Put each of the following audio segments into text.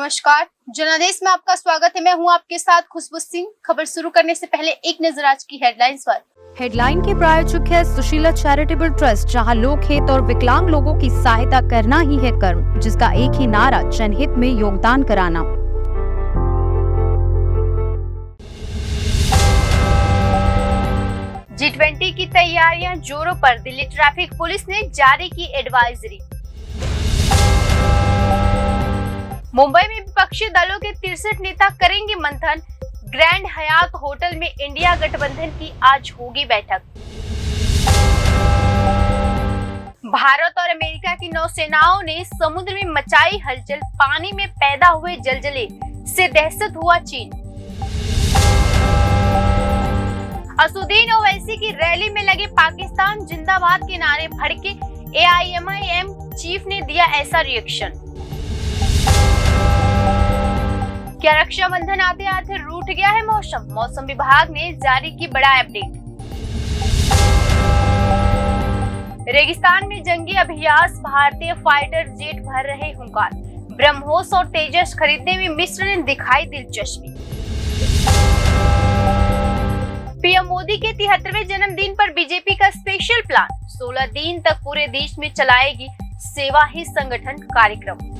नमस्कार, जनादेश में आपका स्वागत है। मैं हूं आपके साथ खुशबू सिंह। खबर शुरू करने से पहले एक नजर आज की हेडलाइंस पर। हेडलाइन के प्रायोजक है सुशीला चैरिटेबल ट्रस्ट, जहां लोक हित और विकलांग लोगों की सहायता करना ही है कर्म, जिसका एक ही नारा जनहित में योगदान कराना। G20 की तैयारियां जोरों पर, दिल्ली ट्रैफिक पुलिस ने जारी की एडवाइजरी। मुंबई में विपक्षी दलों के 63 नेता करेंगे मंथन। ग्रैंड हयात होटल में इंडिया गठबंधन की आज होगी बैठक। भारत और अमेरिका की नौसेनाओं ने समुद्र में मचाई हलचल, पानी में पैदा हुए जलजले से दहशत हुआ चीन। असुद्दीन ओवैसी की रैली में लगे पाकिस्तान जिंदाबाद के नारे, भड़के AIMIM चीफ ने दिया ऐसा रिएक्शन। क्या रक्षाबंधन आते आते रूठ गया है मौसम? मौसम विभाग ने जारी की बड़ा अपडेट। रेगिस्तान में जंगी अभ्यास, भारतीय फाइटर जेट भर रहे हुंकार। ब्रह्मोस और तेजस खरीदने में मिस्र ने दिखाई दिलचस्पी। पीएम मोदी के 73वें जन्मदिन पर बीजेपी का स्पेशल प्लान, 16 दिन तक पूरे देश में चलाएगी सेवा ही संगठन कार्यक्रम।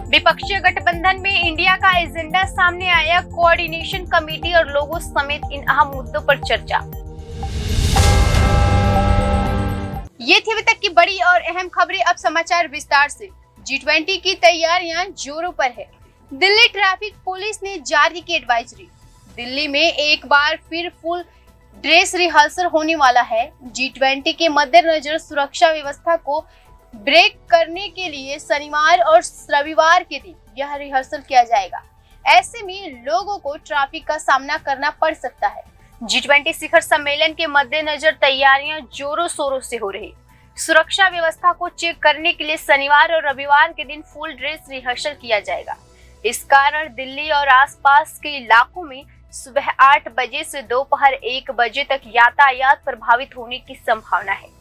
विपक्षी गठबंधन में इंडिया का एजेंडा सामने आया, कोऑर्डिनेशन कमेटी और लोगों समेत इन अहम मुद्दों पर चर्चा। ये थी अभी तक की बड़ी और अहम खबरें। अब समाचार विस्तार से। G20 की तैयारियां जोरों पर है। दिल्ली ट्रैफिक पुलिस ने जारी की एडवाइजरी। दिल्ली में एक बार फिर फुल ड्रेस रिहर्सल होने वाला है। G20 के मद्देनजर सुरक्षा व्यवस्था को ब्रेक करने के लिए शनिवार और रविवार के दिन यह रिहर्सल किया जाएगा। ऐसे में लोगों को ट्रैफिक का सामना करना पड़ सकता है। G20 शिखर सम्मेलन के मद्देनजर तैयारियां जोरों शोरों से हो रही। सुरक्षा व्यवस्था को चेक करने के लिए शनिवार और रविवार के दिन फुल ड्रेस रिहर्सल किया जाएगा। इस कारण दिल्ली और आसपास के इलाकों में सुबह 8 बजे से दोपहर 1 बजे तक यातायात प्रभावित होने की संभावना है।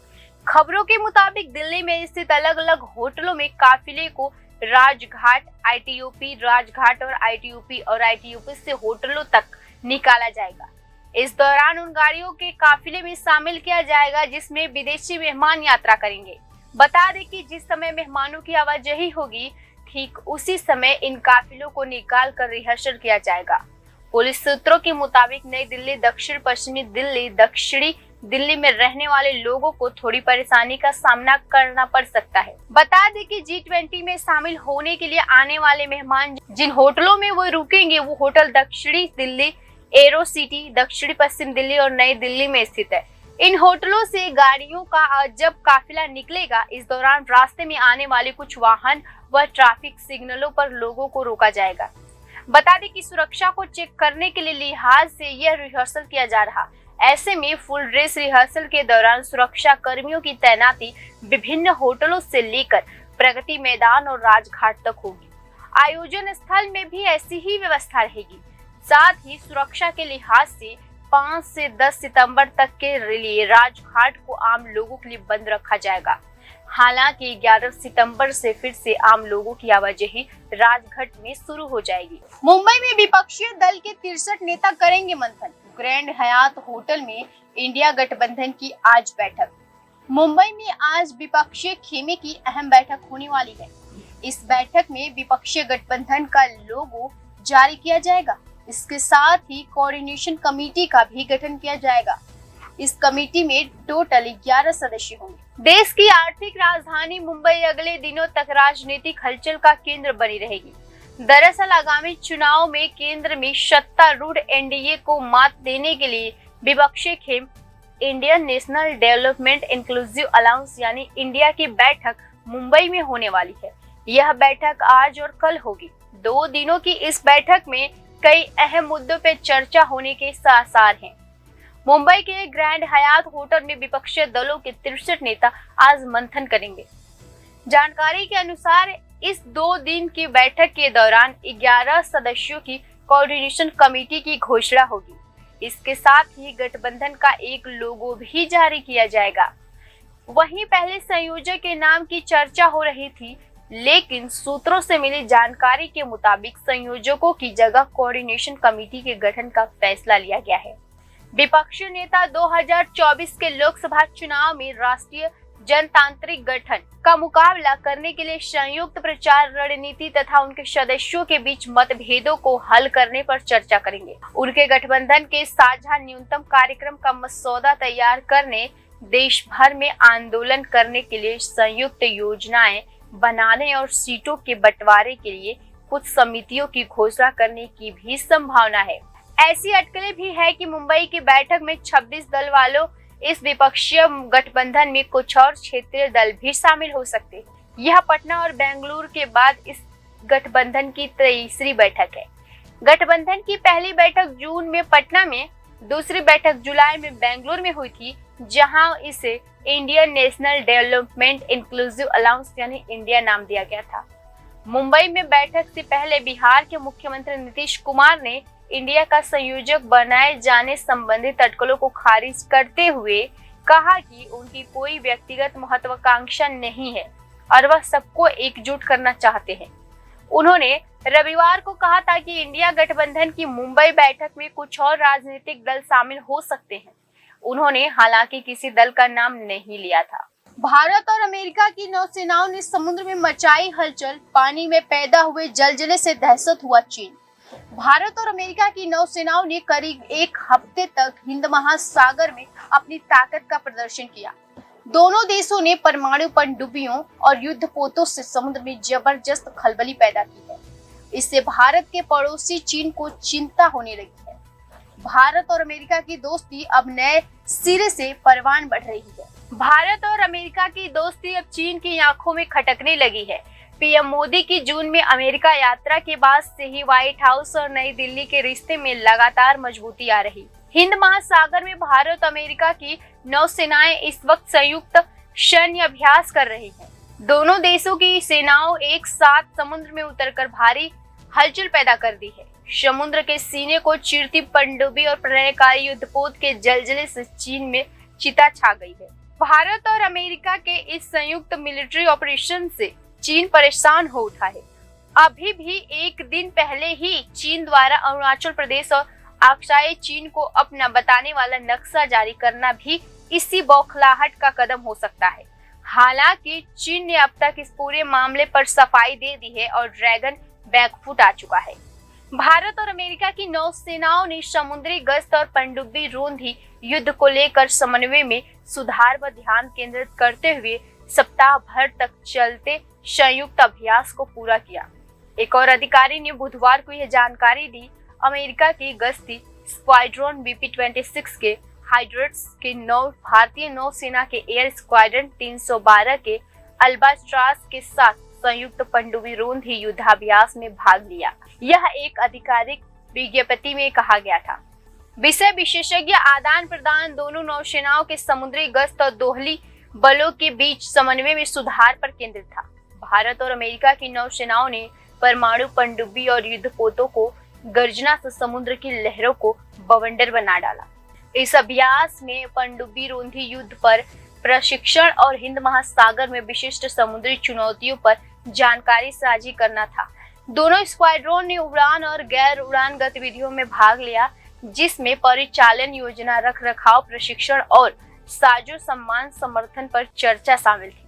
खबरों के मुताबिक दिल्ली में स्थित अलग अलग होटलों में काफिले को राजघाट, ITOP, राजघाट और ITOP से होटलों तक निकाला जाएगा। इस दौरान उन गाड़ियों के काफिले में शामिल किया जाएगा जिसमें विदेशी मेहमान यात्रा करेंगे। बता दें कि जिस समय मेहमानों की आवाजाही होगी, ठीक उसी समय इन काफिलों को निकाल कर रिहर्सल किया जाएगा। पुलिस सूत्रों के मुताबिक नई दिल्ली, दक्षिण पश्चिमी दिल्ली, दक्षिणी दिल्ली में रहने वाले लोगों को थोड़ी परेशानी का सामना करना पड़ सकता है। बता दें कि G20 में शामिल होने के लिए आने वाले मेहमान जिन होटलों में वो रुकेंगे, वो होटल दक्षिणी दिल्ली, एरो सिटी, दक्षिणी पश्चिम दिल्ली और नई दिल्ली में स्थित है। इन होटलों से गाड़ियों का जब काफिला निकलेगा, इस दौरान रास्ते में आने वाले कुछ वाहन व ट्रैफिक सिग्नलों पर लोगों को रोका जाएगा। बता दें कि सुरक्षा को चेक करने के लिए लिहाज से यह रिहर्सल किया जा रहा। ऐसे में फुल ड्रेस रिहर्सल के दौरान सुरक्षा कर्मियों की तैनाती विभिन्न होटलों से लेकर प्रगति मैदान और राजघाट तक होगी। आयोजन स्थल में भी ऐसी ही व्यवस्था रहेगी। साथ ही सुरक्षा के लिहाज से 5 से 10 सितंबर तक के लिए राजघाट को आम लोगों के लिए बंद रखा जाएगा। हालांकि 11 सितंबर से फिर से आम लोगों की आवाजाही राजघाट में शुरू हो जाएगी। मुंबई में विपक्षी दल के 63 नेता करेंगे मंथन। ग्रैंड हयात होटल में इंडिया गठबंधन की आज बैठक। मुंबई में आज विपक्षी खेमे की अहम बैठक होने वाली है। इस बैठक में विपक्षी गठबंधन का लोगो जारी किया जाएगा। इसके साथ ही कोऑर्डिनेशन कमेटी का भी गठन किया जाएगा। इस कमेटी में टोटल 11 सदस्य होंगे। देश की आर्थिक राजधानी मुंबई अगले दिनों तक राजनीतिक हलचल का केंद्र बनी रहेगी। दरअसल आगामी चुनाव में केंद्र में सत्तारूढ़ NDA को मात देने के लिए विपक्षी Khem Indian national development inclusive allowance यानी इंडिया की बैठक मुंबई में होने वाली है। यह बैठक आज और कल होगी। 2 दिनों की इस बैठक में कई अहम मुद्दों पर चर्चा होने के आसार हैं। मुंबई के ग्रैंड हयात होटल में विपक्षी दलों के 63 नेता आज मंथन करेंगे। जानकारी के अनुसार इस 2 दिन की बैठक के दौरान 11 सदस्यों की कोऑर्डिनेशन कमेटी की घोषणा होगी। इसके साथ ही गठबंधन का एक लोगो भी जारी किया जाएगा। वहीं पहले संयोजक के नाम की चर्चा हो रही थी। लेकिन सूत्रों से मिली जानकारी के मुताबिक संयोजकों की जगह कोऑर्डिनेशन कमेटी के गठन का फैसला लिया गया है। विपक्षी नेता 2024 के लोकसभा चुनाव में राष्ट्रीय जनतांत्रिक गठन का मुकाबला करने के लिए संयुक्त प्रचार रणनीति तथा उनके सदस्यों के बीच मतभेदों को हल करने पर चर्चा करेंगे। उनके गठबंधन के साझा न्यूनतम कार्यक्रम का मसौदा तैयार करने, देश भर में आंदोलन करने के लिए संयुक्त योजनाएं बनाने और सीटों के बंटवारे के लिए कुछ समितियों की घोषणा करने की भी संभावना है। ऐसी अटकलें भी है कि मुंबई की बैठक में 26 दल वालों इस विपक्षीय गठबंधन में कुछ और क्षेत्रीय दल भी शामिल हो सकते हैं। यह पटना और बेंगलुरु के बाद इस गठबंधन की तीसरी बैठक है। गठबंधन की पहली बैठक जून में पटना में, दूसरी बैठक जुलाई में बेंगलुरु में हुई थी, जहां इसे Indian national development inclusive allowance यानी इंडिया नाम दिया गया था। मुंबई में बैठक से पहले बिहार के मुख्यमंत्री नीतीश कुमार ने इंडिया का संयोजक बनाए जाने संबंधित अटकलों को खारिज करते हुए कहा कि उनकी कोई व्यक्तिगत महत्वाकांक्षा नहीं है और वह सबको एकजुट करना चाहते हैं। उन्होंने रविवार को कहा था कि इंडिया गठबंधन की मुंबई बैठक में कुछ और राजनीतिक दल शामिल हो सकते हैं। उन्होंने हालांकि किसी दल का नाम नहीं लिया था। भारत और अमेरिका की नौसेनाओं ने समुद्र में मचाई हलचल, पानी में पैदा हुए जलजले से दहशत हुआ चीन। भारत और अमेरिका की नौसेनाओं ने करीब एक हफ्ते तक हिंद महासागर में अपनी ताकत का प्रदर्शन किया। दोनों देशों ने परमाणु पनडुब्बियों और युद्धपोतों से समुद्र में जबरदस्त खलबली पैदा की है। इससे भारत के पड़ोसी चीन को चिंता होने लगी है। भारत और अमेरिका की दोस्ती अब नए सिरे से परवान बढ़ रही है। भारत और अमेरिका की दोस्ती अब चीन की आंखों में खटकने लगी है। पीएम मोदी की जून में अमेरिका यात्रा के बाद से ही व्हाइट हाउस और नई दिल्ली के रिश्ते में लगातार मजबूती आ रही। हिंद महासागर में भारत और अमेरिका की नौसेनाएं इस वक्त संयुक्त सैन्य अभ्यास कर रही हैं। दोनों देशों की सेनाओं एक साथ समुद्र में उतरकर भारी हलचल पैदा कर दी है। समुद्र के सीने को चीरती पनडुब्बी और प्रलयकारी युद्धपोत के जलजले से चीन में चिता छा गई है। भारत और अमेरिका के इस संयुक्त मिलिट्री ऑपरेशन से चीन परेशान हो उठा है। अभी भी एक दिन पहले ही चीन द्वारा अरुणाचल प्रदेश और अक्साई चीन को अपना बताने वाला नक्शा जारी करना भी इसी बौखलाहट का कदम हो सकता है। हालांकि चीन ने अब तक इस पूरे मामले पर सफाई दे दी है और ड्रैगन बैकफुट आ चुका है। भारत और अमेरिका की नौसेनाओं ने समुद्री गश्त और पनडुब्बी रोंधी युद्ध को लेकर समन्वय में सुधार पर ध्यान केंद्रित करते हुए सप्ताह भर तक चलते संयुक्त अभ्यास को पूरा किया। एक और अधिकारी ने बुधवार को यह जानकारी दी। अमेरिका की गश्ती स्क्वाड्रन BP-26 के हाइड्रट्स के 9 भारतीय नौसेना के एयर स्क्वाड्रन 312 के अल्बाट्रॉस के साथ संयुक्त पनडुब्बी रोंधी युद्धाभ्यास में भाग लिया। यह एक आधिकारिक विज्ञप्ति में कहा गया था। विषय विशेषज्ञ आदान प्रदान दोनों नौसेनाओं के समुद्री गश्त और दोहली बलों के बीच समन्वय में सुधार पर केंद्रित था। भारत और अमेरिका की नौसेनाओं ने परमाणु पनडुब्बी और युद्धपोतों को गर्जना से समुद्र की लहरों को बवंडर बना डाला। इस अभ्यास में पनडुब्बी रोंधी युद्ध पर प्रशिक्षण और हिंद महासागर में विशिष्ट समुद्री चुनौतियों पर जानकारी साझी करना था। दोनों स्क्वाड्रन ने उड़ान और गैर उड़ान गतिविधियों में भाग लिया, जिसमें परिचालन योजना, रखरखाव, प्रशिक्षण और साजो सम्मान समर्थन पर चर्चा शामिल थी।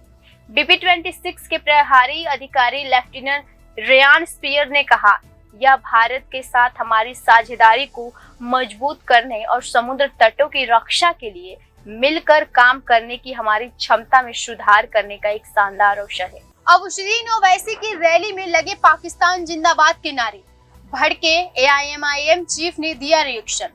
BP-26 के प्रभारी अधिकारी लेफ्टिनेंट रेयान स्पीयर ने कहा, यह भारत के साथ हमारी साझेदारी को मजबूत करने और समुद्र तटों की रक्षा के लिए मिलकर काम करने की हमारी क्षमता में सुधार करने का एक शानदार अवसर है। अबुद्दीन ओवैसी की रैली में लगे पाकिस्तान जिंदाबाद के नारे, भड़के AIMIM चीफ ने दिया रिएक्शन।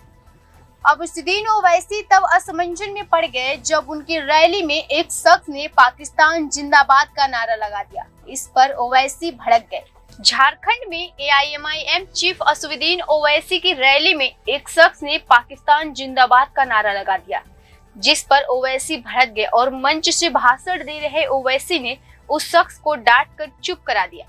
अबुद्दीन ओवैसी तब असमंजस में पड़ गए जब उनकी रैली में एक शख्स ने पाकिस्तान जिंदाबाद का नारा लगा दिया। इस पर ओवैसी भड़क गए। झारखंड में AIMIM चीफ असदुद्दीन ओवैसी की रैली में एक शख्स ने पाकिस्तान जिंदाबाद का नारा लगा दिया, जिस पर ओवैसी भड़क गए और मंच से भाषण दे रहे ओवैसी ने उस शख्स को डांट कर चुप करा दिया।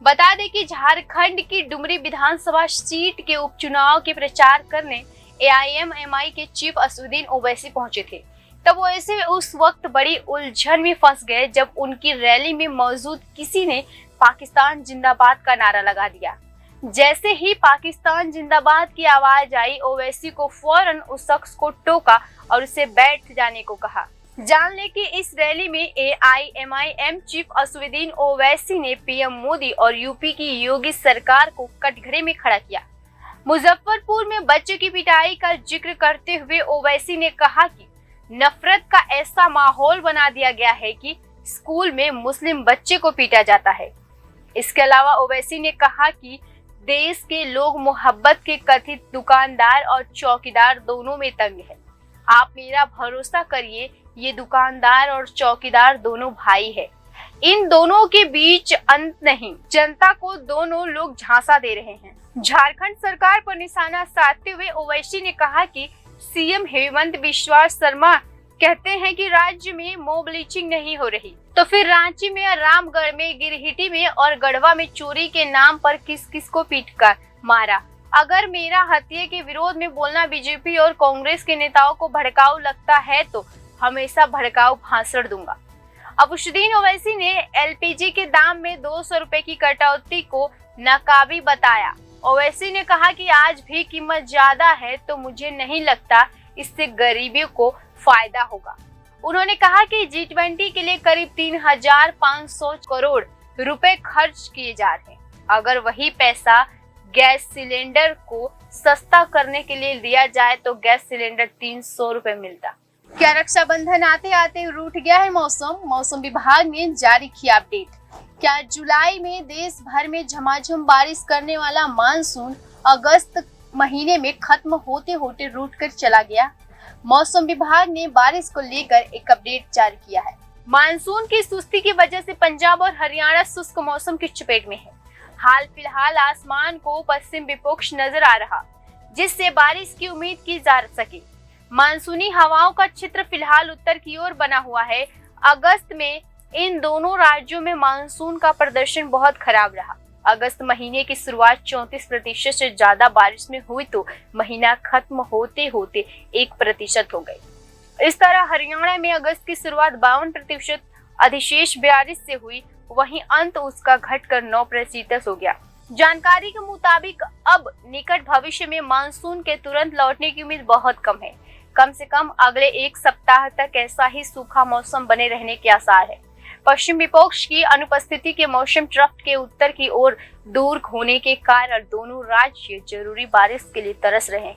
बता दें कि झारखंड की डुमरी विधानसभा सीट के उपचुनाव के प्रचार करने AIMMI के चीफ असदुद्दीन ओवैसी पहुंचे थे। तब ओवैसी उस वक्त बड़ी उलझन में फंस गए जब उनकी रैली में मौजूद किसी ने पाकिस्तान जिंदाबाद का नारा लगा दिया। जैसे ही पाकिस्तान जिंदाबाद की आवाज आई, ओवैसी को फौरन उस शख्स को टोका और उसे बैठ जाने को कहा। जान ले कि इस रैली में AIMIM चीफ असदुद्दीन ओवैसी ने PM मोदी और यूपी की योगी सरकार को कटघरे में खड़ा किया। मुजफ्फरपुर में बच्चों की पिटाई का जिक्र करते हुए ओवैसी ने कहा कि नफरत का ऐसा माहौल बना दिया गया है कि स्कूल में मुस्लिम बच्चे को पीटा जाता है। इसके अलावा ओवैसी ने कहा कि देश के लोग मोहब्बत के कथित दुकानदार और चौकीदार दोनों में तंग है। आप मेरा भरोसा करिए, ये दुकानदार और चौकीदार दोनों भाई है। इन दोनों के बीच अंत नहीं। जनता को दोनों लोग झांसा दे रहे हैं। झारखंड सरकार पर निशाना साधते हुए ओवैसी ने कहा कि CM हेमंत बिस्वा शर्मा कहते हैं कि राज्य में मॉब लिंचिंग नहीं हो रही, तो फिर रांची में, रामगढ़ में, गिरहिटी में और गढ़वा में चोरी के नाम पर किस किस को पीटकर मारा। अगर मेरा हत्या के विरोध में बोलना बीजेपी और कांग्रेस के नेताओं को भड़काऊ लगता है तो हमेशा भड़काऊ भाषण दूंगा। असदुद्दीन ओवैसी ने LPG के दाम में 200 रुपए की कटौती को नाकाबी बताया। ओवैसी ने कहा कि आज भी कीमत ज्यादा है तो मुझे नहीं लगता इससे गरीबियों को फायदा होगा। उन्होंने कहा कि G20 के लिए करीब 3,500 करोड़ रुपए खर्च किए जा रहे हैं। अगर वही पैसा गैस सिलेंडर को सस्ता करने के लिए दिया जाए तो गैस सिलेंडर 300 रुपए मिलता। क्या रक्षाबंधन आते आते रूठ गया है मौसम विभाग ने जारी किया अपडेट। क्या जुलाई में देश भर में झमाझम बारिश करने वाला मानसून अगस्त महीने में खत्म होते होते रूठ कर चला गया। मौसम विभाग ने बारिश को लेकर एक अपडेट जारी किया है। मानसून की सुस्ती की वजह से पंजाब और हरियाणा शुष्क मौसम की चपेट में है। हाल फिलहाल आसमान को पश्चिम विपक्ष नजर आ रहा, जिससे बारिश की उम्मीद की जा सके। मानसूनी हवाओं का क्षेत्र फिलहाल उत्तर की ओर बना हुआ है। अगस्त में इन दोनों राज्यों में मानसून का प्रदर्शन बहुत खराब रहा। अगस्त महीने की शुरुआत 34% से ज्यादा बारिश में हुई तो महीना खत्म होते होते 1% हो गई। इस तरह हरियाणा में अगस्त की शुरुआत 52%, अधिशेष 42 से हुई, वहीं अंत उसका घटकर 9% हो गया। जानकारी के मुताबिक अब निकट भविष्य में मानसून के तुरंत लौटने की उम्मीद बहुत कम है। कम से कम अगले एक सप्ताह तक ऐसा ही सूखा मौसम बने रहने के आसार है। पश्चिम विपक्ष की अनुपस्थिति के मौसम ट्रफ के उत्तर की ओर दूर होने के कारण दोनों राज्य जरूरी बारिश के लिए तरस रहे हैं।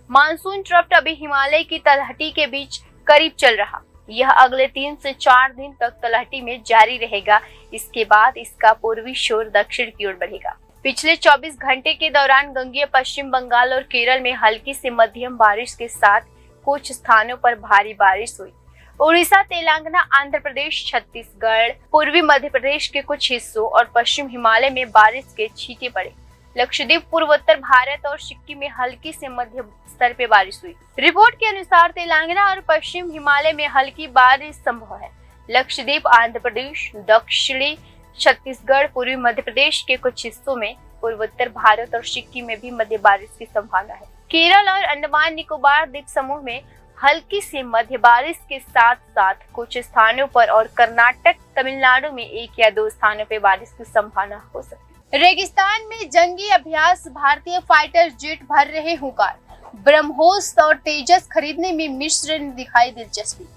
मानसून ट्रफ अभी हिमालय की तलहटी के बीच करीब चल रहा। यह अगले 3 से 4 दिन तक तलहटी में जारी रहेगा। इसके बाद इसका पूर्वी शोर दक्षिण की ओर बढ़ेगा। पिछले 24 घंटे के दौरान गंगेय पश्चिम बंगाल और केरल में हल्की से मध्यम बारिश के साथ कुछ स्थानों पर भारी बारिश हुई। उड़ीसा, तेलंगाना, आंध्र प्रदेश, छत्तीसगढ़, पूर्वी मध्य प्रदेश के कुछ हिस्सों और पश्चिम हिमालय में बारिश के छींटे पड़े। लक्षद्वीप, पूर्वोत्तर भारत और सिक्किम में हल्की से मध्यम स्तर पे बारिश हुई। रिपोर्ट के अनुसार तेलंगाना और पश्चिम हिमालय में हल्की बारिश संभव है। लक्षद्वीप, आंध्र प्रदेश, दक्षिणी छत्तीसगढ़, पूर्वी मध्य प्रदेश के कुछ हिस्सों में, पूर्वोत्तर भारत और सिक्किम में भी मध्य बारिश की संभावना है। केरल और अंडमान निकोबार द्वीप समूह में हल्की से मध्य बारिश के साथ साथ कुछ स्थानों पर और कर्नाटक, तमिलनाडु में 1 या 2 स्थानों पर बारिश की संभावना हो सकती है। रेगिस्तान में जंगी अभ्यास, भारतीय फाइटर जेट भर रहे हुंकार। ब्रह्मोस और तेजस खरीदने में मिस्र ने दिखाई दिलचस्पी।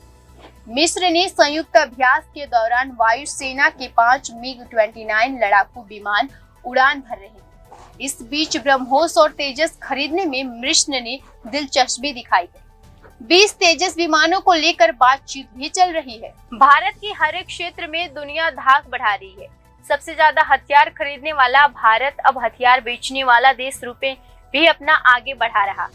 मिस्र ने संयुक्त अभ्यास के दौरान वायुसेना के 5 MiG-29 लड़ाकू विमान उड़ान भर रहे हैं। इस बीच ब्रह्मोस और तेजस खरीदने में मिस्र ने दिलचस्पी दिखाई है। 20 तेजस विमानों को लेकर बातचीत भी चल रही है। भारत की हर एक क्षेत्र में दुनिया धाक बढ़ा रही है। सबसे ज्यादा हथियार खरीदने वाला भारत अब हथियार बेचने वाला देश रूप में भी अपना आगे बढ़ा रहा।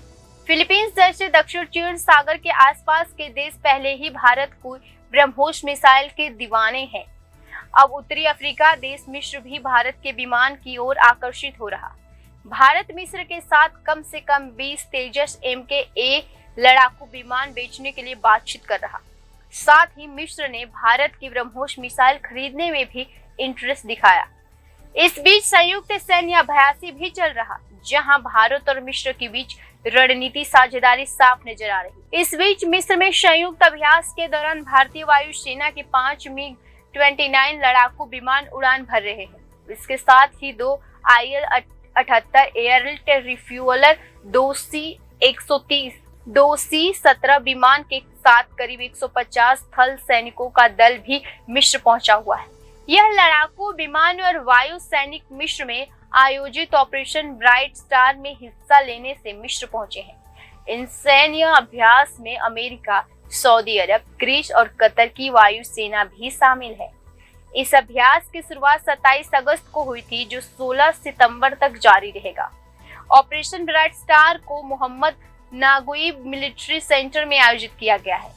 फिलीपींस जैसे दक्षिण चीन सागर के आसपास के देश पहले ही भारत को ब्रह्मोस मिसाइल के दीवाने हैं। अब उत्तरी अफ्रीका देश मिस्र भी भारत के विमान की ओर आकर्षित हो रहा। भारत मिस्र के साथ कम से कम 20 तेजस MKA लड़ाकू विमान बेचने के लिए बातचीत कर रहा। साथ ही मिस्र ने भारत की ब्रह्मोस मिसाइल खरीदने में भी इंटरेस्ट दिखाया। इस बीच संयुक्त सैन्य अभ्यास भी चल रहा, जहां भारत और मिस्र के बीच रणनीति साझेदारी साफ नजर आ रही। इस बीच मिस्र में संयुक्त अभ्यास के दौरान भारतीय वायुसेना के 5 MiG-29 लड़ाकू विमान उड़ान भर रहे हैं। इसके साथ ही 2 IL-78 एयरलिफ्ट रिफ्यूअलर, 2 C-130, 2 C-17 विमान के साथ करीब 150 थल सैनिकों का दल भी मिस्र पहुंचा हुआ है। यह लड़ाकू विमान और वायु सैनिक मिस्र में आयोजित ऑपरेशन ब्राइट स्टार में हिस्सा लेने से मिस्र पहुंचे हैं। इन सैन्य अभ्यास में अमेरिका, सऊदी अरब, ग्रीस और कतर की वायुसेना भी शामिल है। इस अभ्यास की शुरुआत 27 अगस्त को हुई थी, जो 16 सितंबर तक जारी रहेगा। ऑपरेशन ब्राइट स्टार को मोहम्मद नागुइब मिलिट्री सेंटर में आयोजित किया गया है।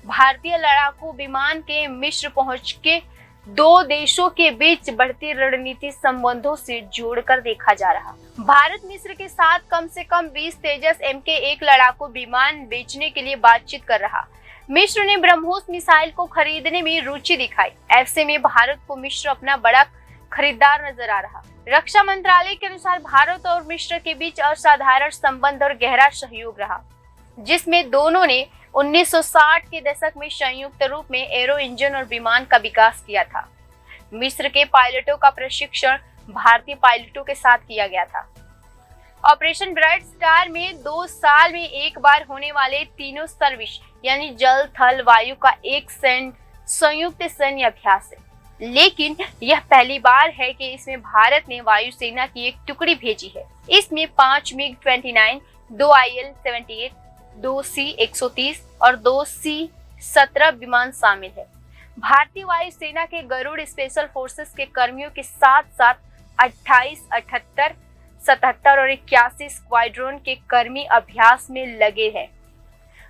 भारतीय लड़ाकू विमान के मिस्र पहुंच के 2 देशों के बीच बढ़ती रणनीति संबंधों से जोड़कर देखा जा रहा। भारत मिस्र के साथ कम से कम 20 तेजस MK1 लड़ाकू विमान बेचने के लिए बातचीत कर रहा। मिस्र ने ब्रह्मोस मिसाइल को खरीदने में रुचि दिखाई। ऐसे में भारत को मिस्र अपना बड़ा खरीदार नजर आ रहा। रक्षा मंत्रालय के अनुसार भारत और मिस्र के बीच असाधारण संबंध और गहरा सहयोग रहा, जिसमें दोनों ने 1960 के दशक में संयुक्त रूप में एरो इंजन और विमान का विकास किया था। मिस्र के पायलटों का प्रशिक्षण भारतीय पायलटों के साथ किया गया था। ऑपरेशन ब्राइट स्टार में 2 साल में एक बार होने वाले तीनों सर्विस यानी जल, थल, वायु का एक संयुक्त सैन्य अभ्यास है, लेकिन यह पहली बार है कि इसमें भारत ने वायुसेना की एक टुकड़ी भेजी है। इसमें 5 MiG-29, 2 IL-78, 2 C-130 और 2 C-17 विमान शामिल है। भारतीय वायुसेना के गरुड़ स्पेशल फोर्सेस के कर्मियों के साथ साथ 28, 78, 77 और 81 स्क्वाड्रन के कर्मी अभ्यास में लगे हैं।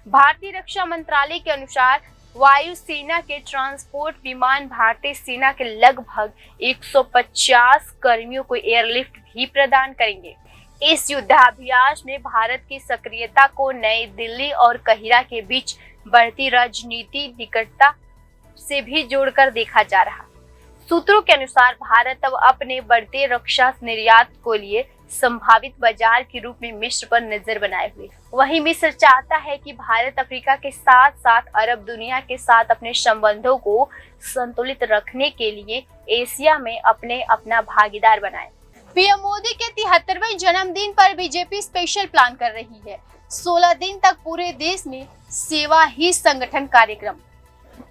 भारतीय रक्षा मंत्रालय के अनुसार वायुसेना के ट्रांसपोर्ट विमान भारतीय सेना के लगभग 150 कर्मियों को एयरलिफ्ट भी प्रदान करेंगे। इस युद्धाभ्यास में भारत की सक्रियता को नई दिल्ली और काहिरा के बीच बढ़ती राजनीति निकटता से भी जोड़कर देखा जा रहा। सूत्रों के अनुसार भारत अब अपने बढ़ते रक्षा निर्यात को लिए संभावित बाजार के रूप में मिस्र पर नजर बनाए हुए। वहीं मिस्र चाहता है कि भारत अफ्रीका के साथ साथ अरब दुनिया के साथ अपने संबंधों को संतुलित रखने के लिए एशिया में अपना भागीदार बनाए। पीएम मोदी के 73वें जन्मदिन पर बीजेपी स्पेशल प्लान कर रही है। 16 दिन तक पूरे देश में सेवा ही संगठन कार्यक्रम।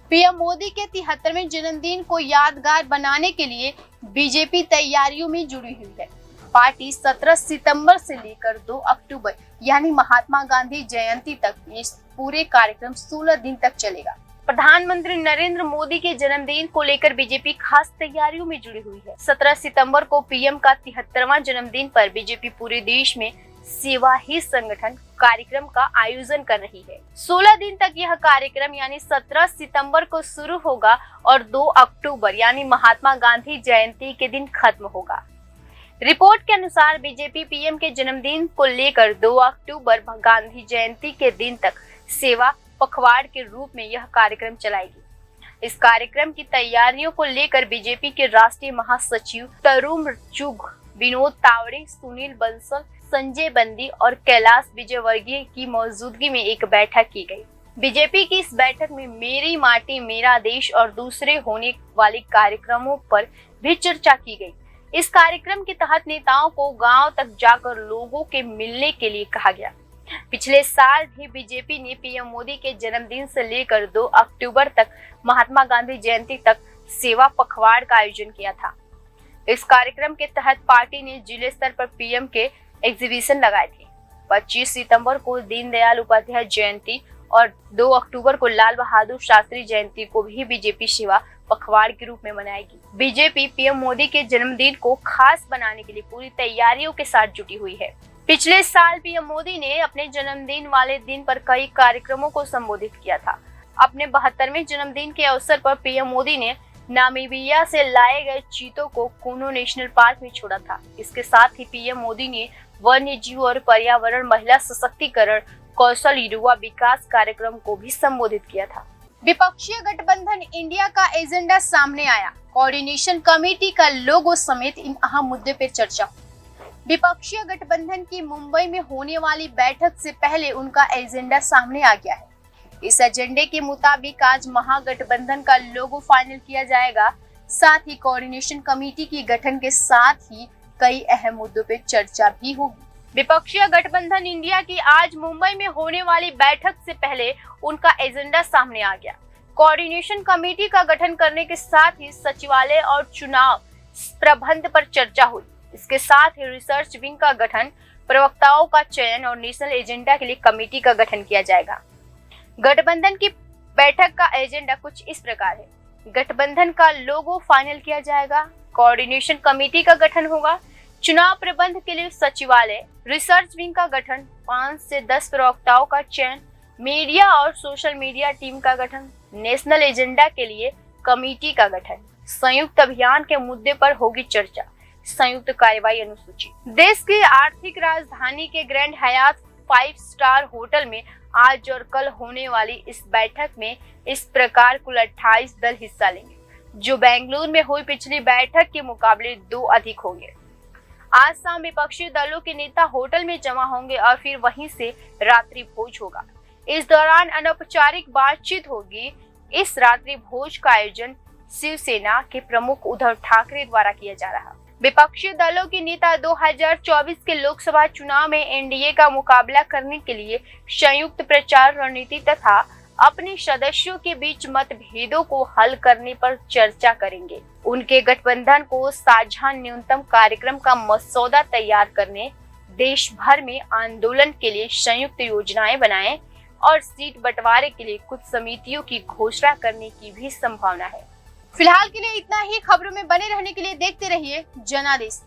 पीएम मोदी के 73वें जन्मदिन को यादगार बनाने के लिए बीजेपी तैयारियों में जुड़ी हुई है। पार्टी 17 सितंबर से लेकर 2 अक्टूबर यानी महात्मा गांधी जयंती तक इस पूरे कार्यक्रम 16 दिन तक चलेगा। प्रधानमंत्री नरेंद्र मोदी के जन्मदिन को लेकर बीजेपी खास तैयारियों में जुड़ी हुई है। 17 सितंबर को पीएम का 73वां जन्मदिन पर बीजेपी पूरे देश में सेवा ही संगठन कार्यक्रम का आयोजन कर रही है। 16 दिन तक यह कार्यक्रम यानी 17 सितंबर को शुरू होगा और 2 अक्टूबर यानी महात्मा गांधी जयंती के दिन खत्म होगा। रिपोर्ट के अनुसार बीजेपी पीएम के जन्मदिन को लेकर 2 अक्टूबर गांधी जयंती के दिन तक सेवा पखवाड़ के रूप में यह कार्यक्रम चलाएगी। इस कार्यक्रम की तैयारियों को लेकर बीजेपी के राष्ट्रीय महासचिव तरुण चुघ, विनोद तावड़े, सुनील बंसल, संजय बंदी और कैलाश विजयवर्गीय की मौजूदगी में एक बैठक की गई। बीजेपी की इस बैठक में मेरी माटी मेरा देश और दूसरे होने वाले कार्यक्रमों पर भी चर्चा की गई। इस कार्यक्रम के तहत नेताओं को गांव तक जाकर लोगों के मिलने के लिए कहा गया। पिछले साल भी बीजेपी ने पीएम मोदी के जन्मदिन से लेकर 2 अक्टूबर तक महात्मा गांधी जयंती तक सेवा पखवाड़ का आयोजन किया था। इस कार्यक्रम के तहत पार्टी ने जिले स्तर पर पीएम के एग्जीबिशन लगाए थे। 25 सितंबर को दीनदयाल उपाध्याय जयंती और 2 अक्टूबर को लाल बहादुर शास्त्री जयंती को भी बीजेपी सेवा पखवाड़ के रूप में मनाएगी। बीजेपी पीएम मोदी के जन्मदिन को खास बनाने के लिए पूरी तैयारियों के साथ जुटी हुई है। पिछले साल पीएम मोदी ने अपने जन्मदिन वाले दिन पर कई कार्यक्रमों को संबोधित किया था। अपने 72वें जन्मदिन के अवसर पर पीएम मोदी ने नामीबिया से लाए गए चीतों को कुनो नेशनल पार्क में छोड़ा था। इसके साथ ही पीएम मोदी ने वन्य जीव और पर्यावरण, महिला सशक्तिकरण, कौशल युवा विकास कार्यक्रम को भी संबोधित किया था। विपक्षी गठबंधन इंडिया का एजेंडा सामने आया। कोऑर्डिनेशन कमेटी का लोगो समेत इन अहम मुद्दे पर चर्चा। विपक्षी गठबंधन की मुंबई में होने वाली बैठक से पहले उनका एजेंडा सामने आ गया है। इस एजेंडे के मुताबिक आज महागठबंधन का लोगो फाइनल किया जाएगा। साथ ही कोऑर्डिनेशन कमेटी की गठन के साथ ही कई अहम मुद्दों पर चर्चा भी होगी। विपक्षी गठबंधन इंडिया की आज मुंबई में होने वाली बैठक से पहले उनका एजेंडा सामने आ गया। कोऑर्डिनेशन कमेटी का गठन करने के साथ ही सचिवालय और चुनाव प्रबंध पर चर्चा हुई। इसके साथ ही रिसर्च विंग का गठन, प्रवक्ताओं का चयन और नेशनल एजेंडा के लिए कमेटी का गठन किया जाएगा। गठबंधन की बैठक का एजेंडा कुछ इस प्रकार है। गठबंधन का लोगो फाइनल किया जाएगा, कोऑर्डिनेशन कमेटी का गठन होगा, चुनाव प्रबंध के लिए सचिवालय, रिसर्च विंग का गठन, 5 से 10 प्रवक्ताओं का चयन, मीडिया और सोशल मीडिया टीम का गठन, नेशनल एजेंडा के लिए कमेटी का गठन, संयुक्त अभियान के मुद्दे पर होगी चर्चा, संयुक्त कार्रवाई अनुसूची। देश की आर्थिक राजधानी के ग्रैंड हयात 5 स्टार होटल में आज और कल होने वाली इस बैठक में इस प्रकार कुल 28 दल हिस्सा लेंगे, जो बेंगलुरु में हुई पिछली बैठक के मुकाबले 2 अधिक होंगे। आज शाम विपक्षी दलों के नेता होटल में जमा होंगे और फिर वहीं से रात्रि भोज होगा। इस दौरान अनौपचारिक बातचीत होगी। इस रात्रि भोज का आयोजन शिवसेना के प्रमुख उद्धव ठाकरे द्वारा किया जा रहा। विपक्षी दलों के नेता 2024 के लोकसभा चुनाव में एनडीए का मुकाबला करने के लिए संयुक्त प्रचार रणनीति तथा अपने सदस्यों के बीच मतभेदों को हल करने पर चर्चा करेंगे। उनके गठबंधन को साझा न्यूनतम कार्यक्रम का मसौदा तैयार करने, देश भर में आंदोलन के लिए संयुक्त योजनाएं बनाएं और सीट बंटवारे के लिए कुछ समितियों की घोषणा करने की भी संभावना है। फिलहाल के लिए इतना ही। खबरों में बने रहने के लिए देखते रहिए जनादेश।